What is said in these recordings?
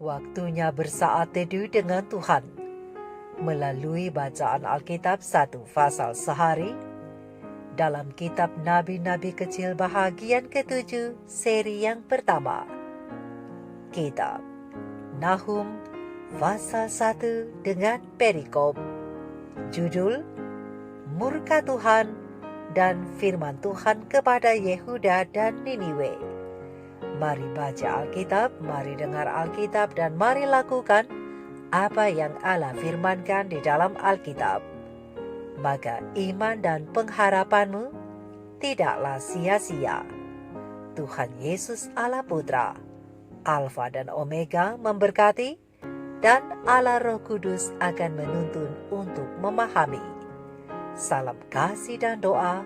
Waktunya bersaat teduh dengan Tuhan melalui bacaan Alkitab 1 pasal sehari dalam kitab Nabi-Nabi Kecil bahagian ke-7 seri yang pertama. Kitab Nahum pasal 1 dengan perikop judul Murka Tuhan dan firman Tuhan kepada Yehuda dan Niniwe. Mari baca Alkitab, mari dengar Alkitab, dan mari lakukan apa yang Allah firmankan di dalam Alkitab. Maka iman dan pengharapanmu tidaklah sia-sia. Tuhan Yesus Allah Putra, Alfa dan Omega memberkati, dan Allah Roh Kudus akan menuntun untuk memahami. Salam kasih dan doa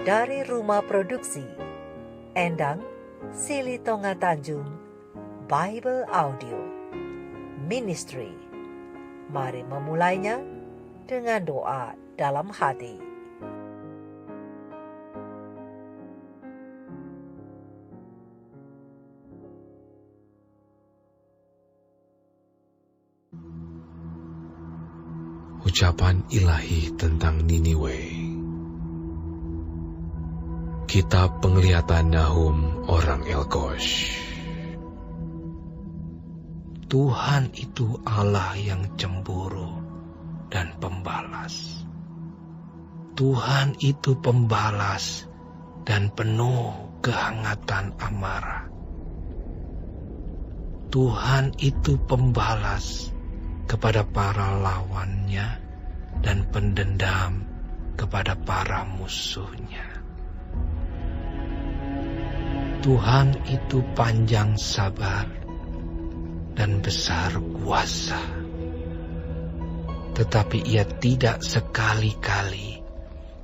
dari Rumah Produksi Endang Sili Tonga Tanjung Bible Audio Ministry. Mari memulainya dengan doa dalam hati. Ucapan ilahi tentang Niniwe. Kitab Penglihatan Nahum orang Elkosh. Tuhan itu Allah yang cemburu dan pembalas. Tuhan itu pembalas dan penuh kehangatan amarah. Tuhan itu pembalas kepada para lawannya dan pendendam kepada para musuhnya. Tuhan itu panjang sabar dan besar kuasa, tetapi Ia tidak sekali-kali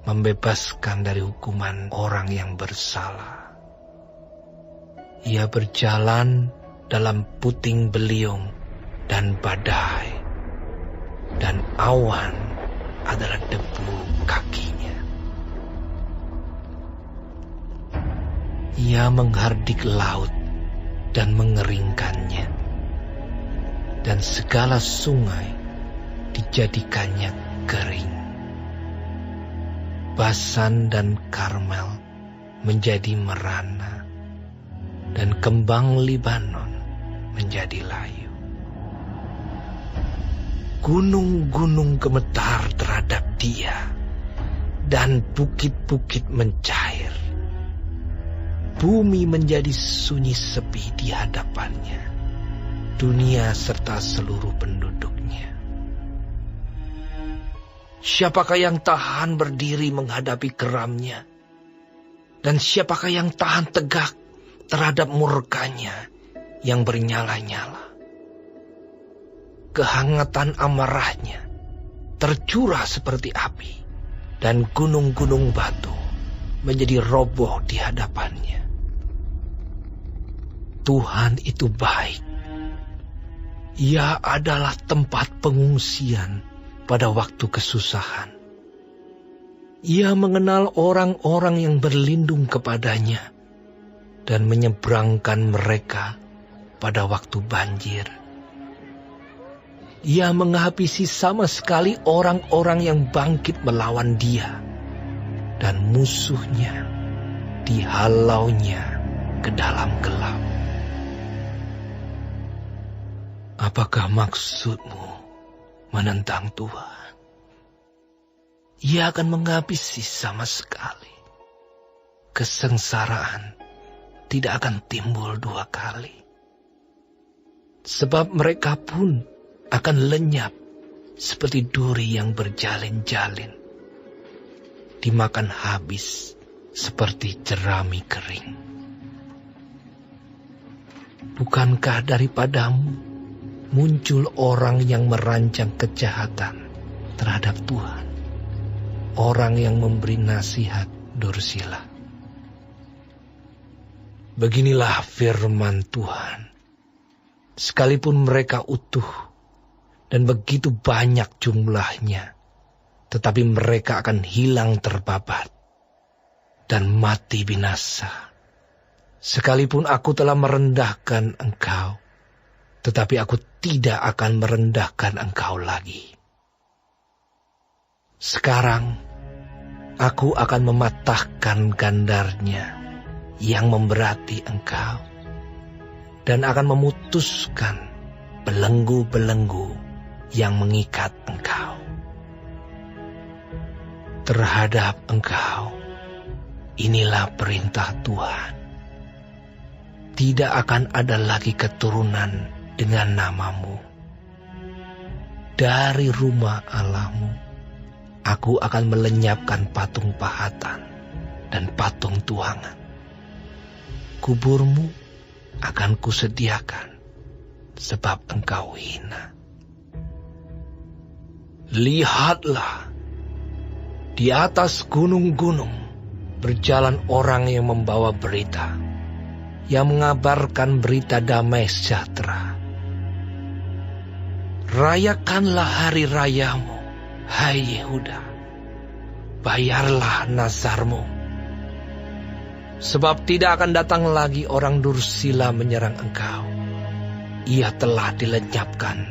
membebaskan dari hukuman orang yang bersalah. Ia berjalan dalam puting beliung dan badai, dan awan adalah debu kakinya. Ia menghardik laut dan mengeringkannya, dan segala sungai dijadikannya kering. Basan dan Karmel menjadi merana, dan kembang Libanon menjadi layu. Gunung-gunung gemetar terhadap Dia, dan bukit-bukit mencair. Bumi menjadi sunyi sepi di hadapannya, dunia serta seluruh penduduknya. Siapakah yang tahan berdiri menghadapi geramnya? Dan siapakah yang tahan tegak terhadap murkanya yang bernyala-nyala? Kehangatan amarahnya tercurah seperti api, dan gunung-gunung batu menjadi roboh di hadapannya. Tuhan itu baik. Ia adalah tempat pengungsian pada waktu kesusahan. Ia mengenal orang-orang yang berlindung kepadanya dan menyeberangkan mereka pada waktu banjir. Ia menghabisi sama sekali orang-orang yang bangkit melawan Dia, dan musuhnya dihalaunya ke dalam gelap. Apakah maksudmu menentang Tuhan? Ia akan menghabisi sama sekali. Kesengsaraan tidak akan timbul dua kali. Sebab mereka pun akan lenyap seperti duri yang berjalin-jalin, dimakan habis seperti jerami kering. Bukankah daripadamu muncul orang yang merancang kejahatan terhadap Tuhan, orang yang memberi nasihat dursila? Beginilah firman Tuhan. Sekalipun mereka utuh dan begitu banyak jumlahnya, tetapi mereka akan hilang terbabat dan mati binasa. Sekalipun aku telah merendahkan engkau, tetapi aku tidak akan merendahkan engkau lagi. Sekarang, aku akan mematahkan gandarnya yang memberati engkau, dan akan memutuskan belenggu-belenggu yang mengikat engkau. Terhadap engkau, inilah perintah Tuhan. Tidak akan ada lagi keturunan dengan namamu. Dari rumah Allahmu, aku akan melenyapkan patung pahatan dan patung tuangan. Kuburmu akan kusediakan, sebab engkau hina. Lihatlah, di atas gunung-gunung berjalan orang yang membawa berita, yang mengabarkan berita damai sejahtera. Rayakanlah hari rayamu, hai Yehuda. Bayarlah nazarmu, sebab tidak akan datang lagi orang dursila menyerang engkau. Ia telah dilenyapkan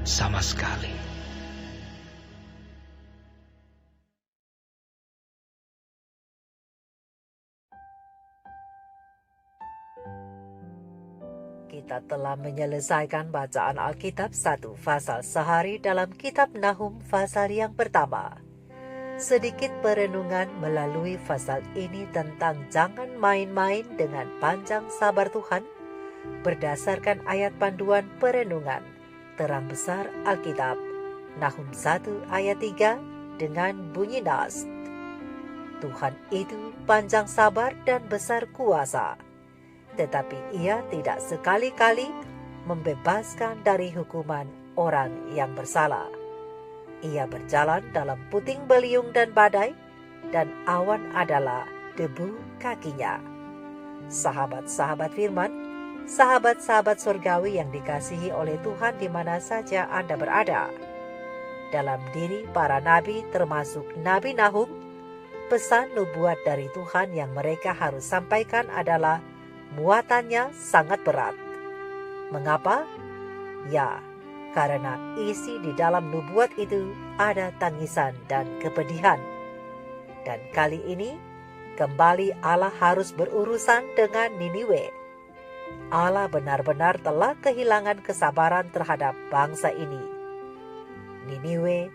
sama sekali. Kita telah menyelesaikan bacaan Alkitab 1 Fasal sehari dalam kitab Nahum Fasal yang pertama. Sedikit perenungan melalui fasal ini tentang jangan main-main dengan panjang sabar Tuhan berdasarkan ayat panduan perenungan terang besar Alkitab Nahum 1 ayat 3 dengan bunyi nas. Tuhan itu panjang sabar dan besar kuasa, tetapi ia tidak sekali-kali membebaskan dari hukuman orang yang bersalah. Ia berjalan dalam puting beliung dan badai, dan awan adalah debu kakinya. Sahabat-sahabat firman, sahabat-sahabat surgawi yang dikasihi oleh Tuhan di mana saja Anda berada. Dalam diri para nabi termasuk Nabi Nahum, pesan nubuat dari Tuhan yang mereka harus sampaikan adalah muatannya sangat berat. Mengapa? Ya, karena isi di dalam nubuat itu ada tangisan dan kepedihan. Dan kali ini, kembali Allah harus berurusan dengan Niniwe. Allah benar-benar telah kehilangan kesabaran terhadap bangsa ini. Niniwe,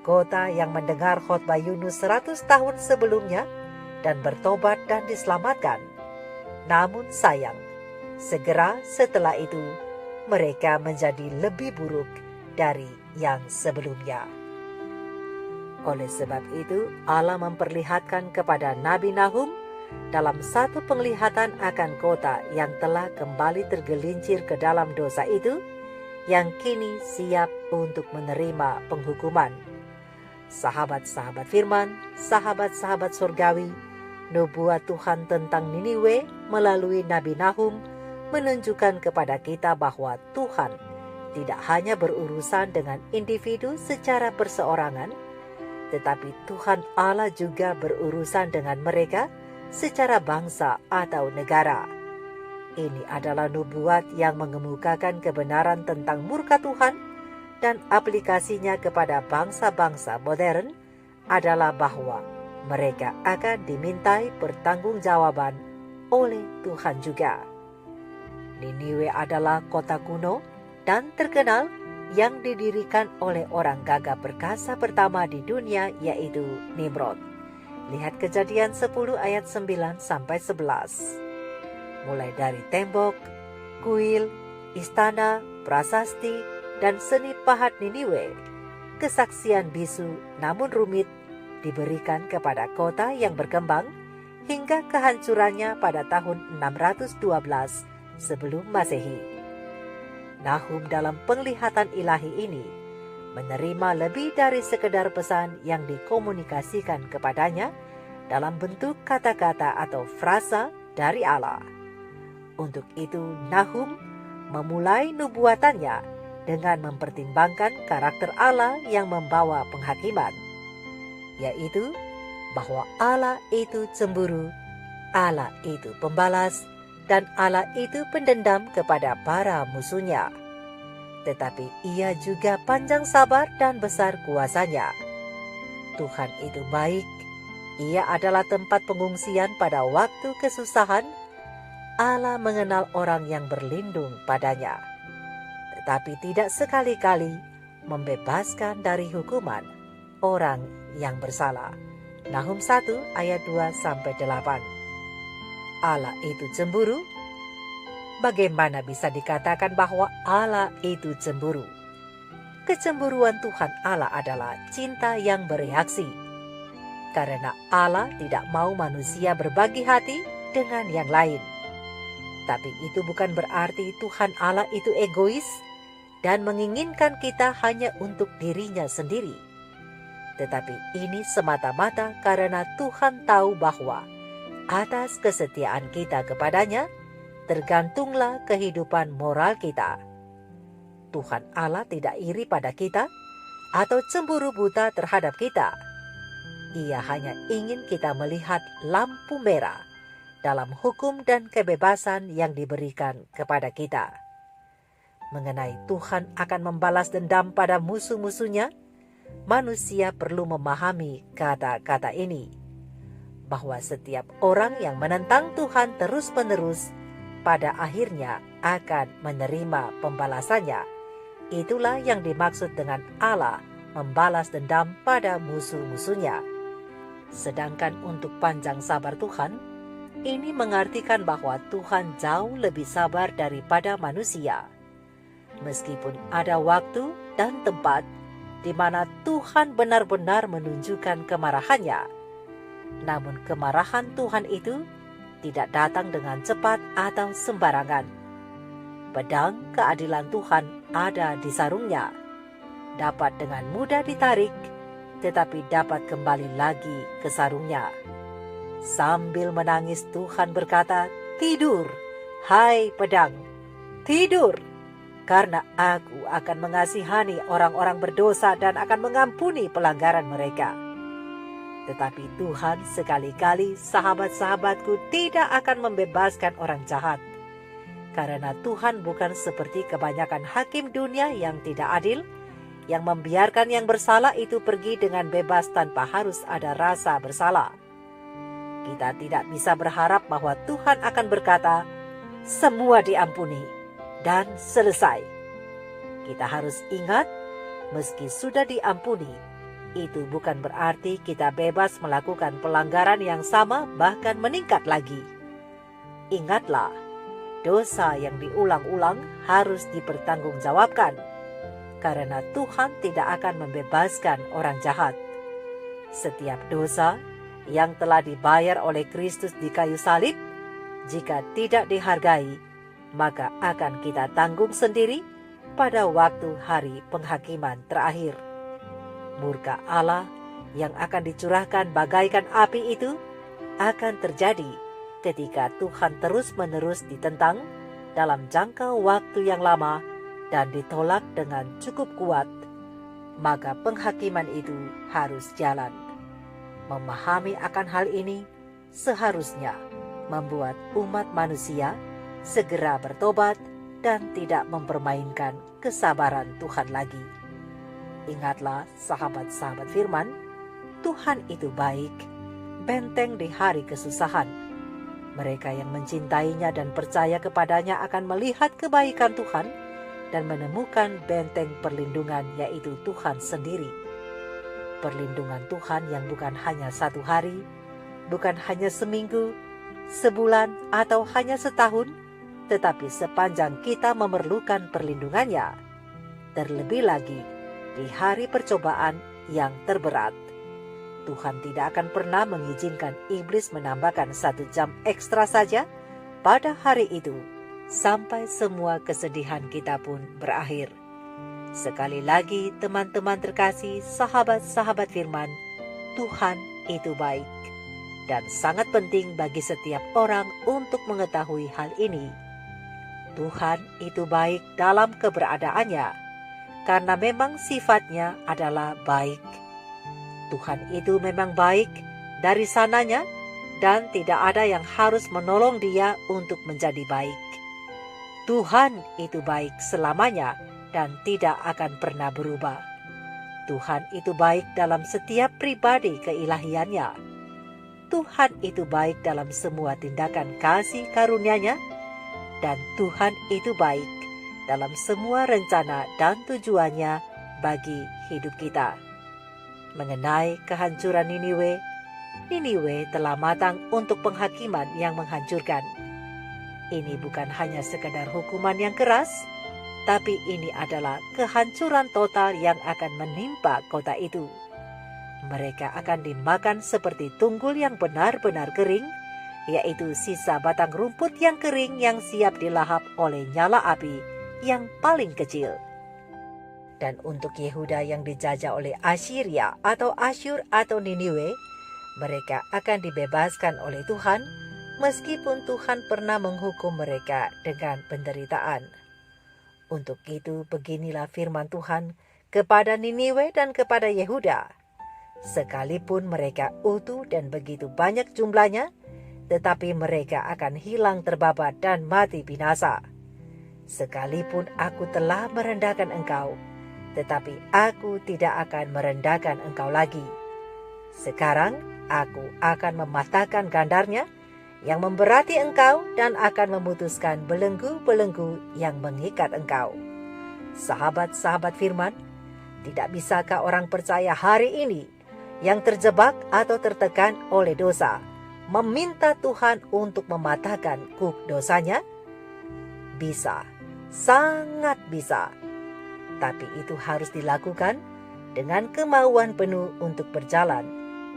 kota yang mendengar khotbah Yunus 100 tahun sebelumnya dan bertobat dan diselamatkan. Namun sayang, segera setelah itu mereka menjadi lebih buruk dari yang sebelumnya. Oleh sebab itu, Allah memperlihatkan kepada Nabi Nahum dalam satu penglihatan akan kota yang telah kembali tergelincir ke dalam dosa itu, yang kini siap untuk menerima penghukuman. Sahabat-sahabat firman, sahabat-sahabat surgawi, nubuat Tuhan tentang Niniwe melalui Nabi Nahum menunjukkan kepada kita bahwa Tuhan tidak hanya berurusan dengan individu secara perseorangan, tetapi Tuhan Allah juga berurusan dengan mereka secara bangsa atau negara. Ini adalah nubuat yang mengemukakan kebenaran tentang murka Tuhan, dan aplikasinya kepada bangsa-bangsa modern adalah bahwa mereka akan dimintai pertanggungjawaban oleh Tuhan juga. Niniwe adalah kota kuno dan terkenal yang didirikan oleh orang gagah perkasa pertama di dunia, yaitu Nimrod. Lihat Kejadian 10 ayat 9-11. Mulai dari tembok, kuil, istana, prasasti, dan seni pahat Niniwe, kesaksian bisu namun rumit diberikan kepada kota yang berkembang hingga kehancurannya pada tahun 612 sebelum Masehi. Nahum dalam penglihatan ilahi ini menerima lebih dari sekedar pesan yang dikomunikasikan kepadanya dalam bentuk kata-kata atau frasa dari Allah. Untuk itu Nahum memulai nubuatannya dengan mempertimbangkan karakter Allah yang membawa penghakiman, yaitu bahwa Allah itu cemburu, Allah itu pembalas, dan Allah itu pendendam kepada para musuhnya. tetapi Ia juga panjang sabar dan besar kuasa-Nya. Tuhan itu baik, Ia adalah tempat pengungsian pada waktu kesusahan. Allah mengenal orang yang berlindung padanya, tetapi tidak sekali-kali membebaskan dari hukuman orang yang bersalah. Nahum 1 ayat 2-8. Allah itu cemburu. Bagaimana bisa dikatakan bahwa Allah itu cemburu? Kecemburuan Tuhan Allah adalah cinta yang bereaksi. Karena Allah tidak mau manusia berbagi hati dengan yang lain. Tapi itu bukan berarti Tuhan Allah itu egois dan menginginkan kita hanya untuk dirinya sendiri. Tetapi ini semata-mata karena Tuhan tahu bahwa atas kesetiaan kita kepadanya tergantunglah kehidupan moral kita. Tuhan Allah tidak iri pada kita atau cemburu buta terhadap kita. Ia hanya ingin kita melihat lampu merah dalam hukum dan kebebasan yang diberikan kepada kita. Mengenai Tuhan akan membalas dendam pada musuh-musuhnya, manusia perlu memahami kata-kata ini, bahwa setiap orang yang menentang Tuhan terus-menerus pada akhirnya akan menerima pembalasannya. Itulah yang dimaksud dengan Allah membalas dendam pada musuh-musuhnya. Sedangkan untuk panjang sabar Tuhan, ini mengartikan bahwa Tuhan jauh lebih sabar daripada manusia. Meskipun ada waktu dan tempat di mana Tuhan benar-benar menunjukkan kemarahannya, namun kemarahan Tuhan itu tidak datang dengan cepat atau sembarangan. Pedang keadilan Tuhan ada di sarungnya, dapat dengan mudah ditarik, tetapi dapat kembali lagi ke sarungnya. Sambil menangis Tuhan berkata, "Tidur, hai pedang, tidur, karena aku akan mengasihani orang-orang berdosa dan akan mengampuni pelanggaran mereka." Tetapi Tuhan sekali-kali, sahabat-sahabatku, tidak akan membebaskan orang jahat. Karena Tuhan bukan seperti kebanyakan hakim dunia yang tidak adil, yang membiarkan yang bersalah itu pergi dengan bebas tanpa harus ada rasa bersalah. Kita tidak bisa berharap bahwa Tuhan akan berkata, "Semua diampuni," dan selesai. Kita harus ingat, meski sudah diampuni, itu bukan berarti kita bebas melakukan pelanggaran yang sama bahkan meningkat lagi. Ingatlah, dosa yang diulang-ulang harus dipertanggungjawabkan, karena Tuhan tidak akan membebaskan orang jahat. Setiap dosa yang telah dibayar oleh Kristus di kayu salib, jika tidak dihargai, maka akan kita tanggung sendiri pada waktu hari penghakiman terakhir. Murka Allah yang akan dicurahkan bagaikan api itu akan terjadi ketika Tuhan terus-menerus ditentang dalam jangka waktu yang lama dan ditolak dengan cukup kuat, maka penghakiman itu harus jalan. Memahami akan hal ini seharusnya membuat umat manusia segera bertobat dan tidak mempermainkan kesabaran Tuhan lagi. Ingatlah sahabat-sahabat firman, Tuhan itu baik, benteng di hari kesusahan. Mereka yang mencintainya dan percaya kepadanya akan melihat kebaikan Tuhan dan menemukan benteng perlindungan, yaitu Tuhan sendiri. Perlindungan Tuhan yang bukan hanya satu hari, bukan hanya seminggu, sebulan, atau hanya setahun, tetapi sepanjang kita memerlukan perlindungannya. Terlebih lagi di hari percobaan yang terberat. Tuhan tidak akan pernah mengizinkan iblis menambahkan 1 jam ekstra saja pada hari itu, sampai semua kesedihan kita pun berakhir. Sekali lagi teman-teman terkasih, sahabat-sahabat firman, Tuhan itu baik. Dan sangat penting bagi setiap orang untuk mengetahui hal ini. Tuhan itu baik dalam keberadaannya, karena memang sifatnya adalah baik. Tuhan itu memang baik dari sananya dan tidak ada yang harus menolong dia untuk menjadi baik. Tuhan itu baik selamanya dan tidak akan pernah berubah. Tuhan itu baik dalam setiap pribadi keilahiannya. Tuhan itu baik dalam semua tindakan kasih karunia-Nya, dan Tuhan itu baik dalam semua rencana dan tujuannya bagi hidup kita. Mengenai kehancuran Niniwe, Niniwe telah matang untuk penghakiman yang menghancurkan. Ini bukan hanya sekadar hukuman yang keras, tapi ini adalah kehancuran total yang akan menimpa kota itu. Mereka akan dimakan seperti tunggul yang benar-benar kering, yaitu sisa batang rumput yang kering yang siap dilahap oleh nyala api yang paling kecil. Dan untuk Yehuda yang dijajah oleh Assyria atau Asyur atau Niniwe, mereka akan dibebaskan oleh Tuhan, meskipun Tuhan pernah menghukum mereka dengan penderitaan. Untuk itu beginilah firman Tuhan kepada Niniwe dan kepada Yehuda. Sekalipun mereka utuh dan begitu banyak jumlahnya, tetapi mereka akan hilang terbabat dan mati binasa. Sekalipun aku telah merendahkan engkau, tetapi aku tidak akan merendahkan engkau lagi. Sekarang aku akan mematahkan gandarnya yang memberati engkau dan akan memutuskan belenggu-belenggu yang mengikat engkau. Sahabat-sahabat firman, tidak bisakah orang percaya hari ini yang terjebak atau tertekan oleh dosa meminta Tuhan untuk mematahkan kuk dosanya? Bisa, sangat bisa. Tapi itu harus dilakukan dengan kemauan penuh untuk berjalan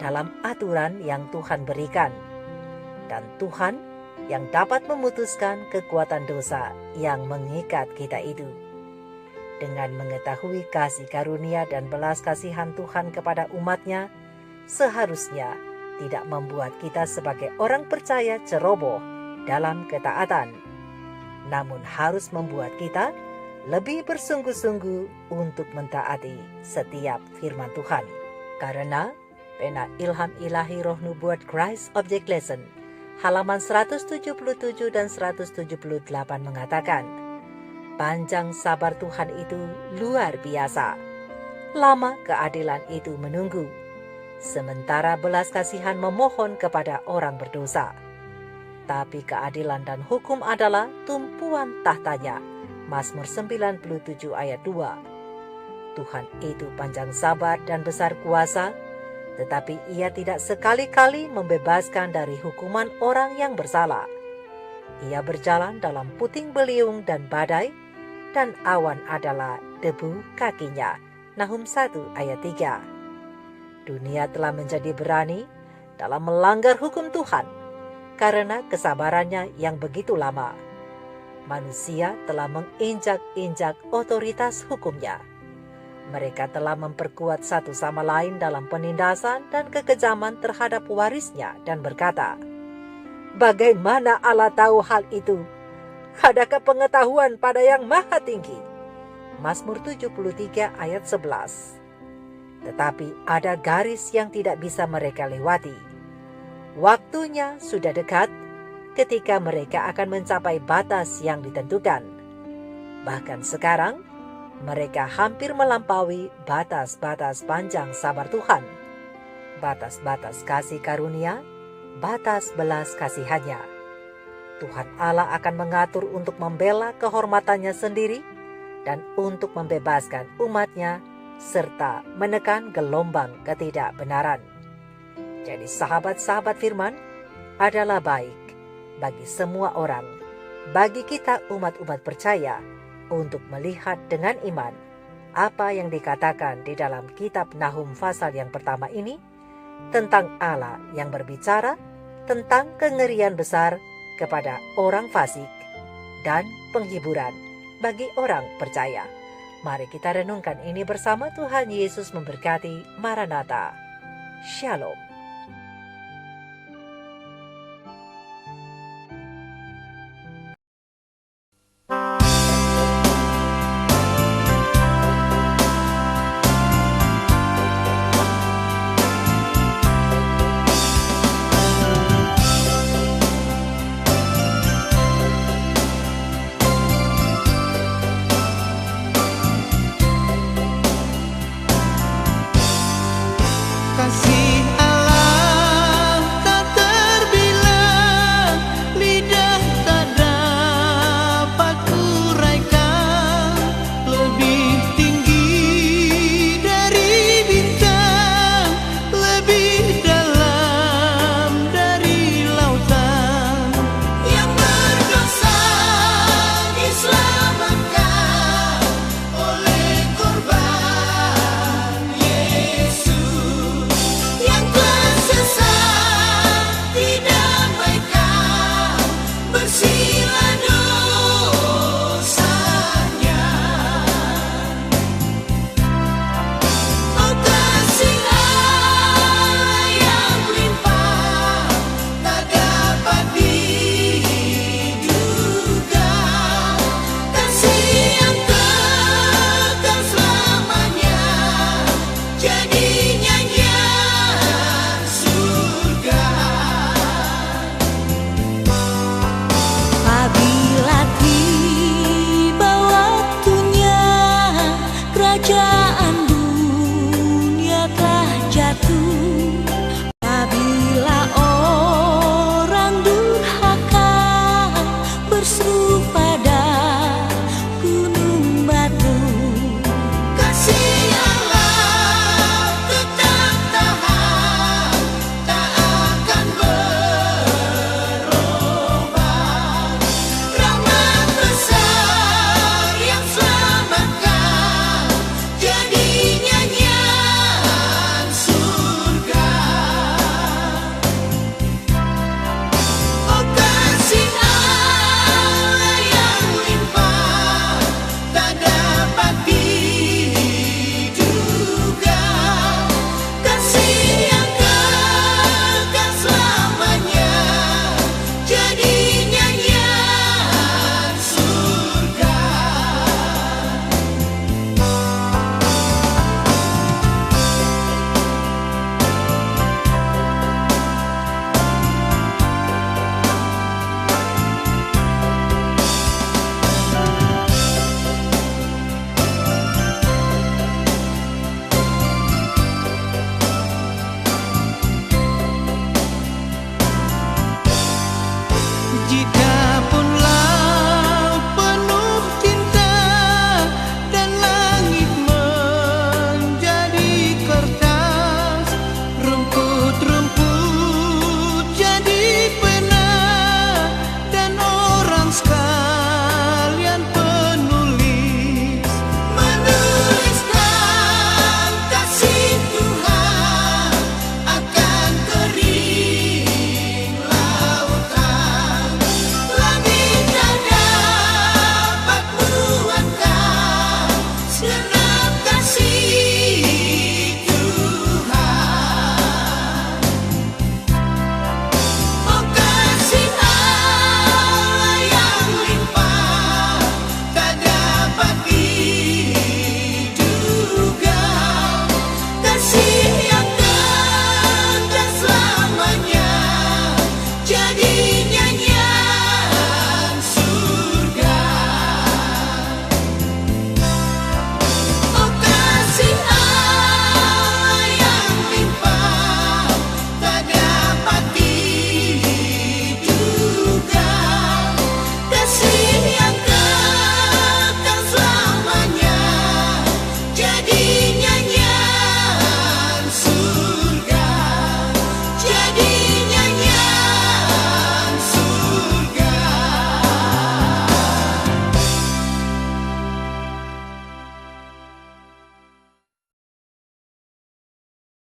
dalam aturan yang Tuhan berikan. Dan Tuhan yang dapat memutuskan kekuatan dosa yang mengikat kita itu. Dengan mengetahui kasih karunia dan belas kasihan Tuhan kepada umat-Nya, seharusnya tidak membuat kita sebagai orang percaya ceroboh dalam ketaatan, namun harus membuat kita lebih bersungguh-sungguh untuk mentaati setiap firman Tuhan. Karena pena Ilham Ilahi Roh Nubuat Christ Object Lesson halaman 177 dan 178 mengatakan, panjang sabar Tuhan itu luar biasa. Lama keadilan itu menunggu, sementara belas kasihan memohon kepada orang berdosa. Tapi keadilan dan hukum adalah tumpuan tahtanya. Mazmur 97 ayat 2. Tuhan itu panjang sabar dan besar kuasa, tetapi Ia tidak sekali-kali membebaskan dari hukuman orang yang bersalah. Ia berjalan dalam puting beliung dan badai, dan awan adalah debu kakinya. Nahum 1 ayat 3. Dunia telah menjadi berani dalam melanggar hukum Tuhan karena kesabarannya yang begitu lama. Manusia telah menginjak-injak otoritas hukumnya. Mereka telah memperkuat satu sama lain dalam penindasan dan kekejaman terhadap warisnya dan berkata, bagaimana Allah tahu hal itu? Adakah pengetahuan pada yang maha tinggi? Mazmur 73 ayat 11. Tetapi ada garis yang tidak bisa mereka lewati. Waktunya sudah dekat ketika mereka akan mencapai batas yang ditentukan. Bahkan sekarang, mereka hampir melampaui batas-batas panjang sabar Tuhan, batas-batas kasih karunia, batas belas kasihannya. Tuhan Allah akan mengatur untuk membela kehormatannya sendiri dan untuk membebaskan umat-Nya serta menekan gelombang ketidakbenaran. Jadi sahabat-sahabat firman adalah baik bagi semua orang, bagi kita umat-umat percaya, untuk melihat dengan iman apa yang dikatakan di dalam kitab Nahum pasal yang pertama ini tentang Allah yang berbicara tentang kengerian besar kepada orang fasik dan penghiburan bagi orang percaya. Mari kita renungkan ini bersama. Tuhan Yesus memberkati. Maranatha. Shalom.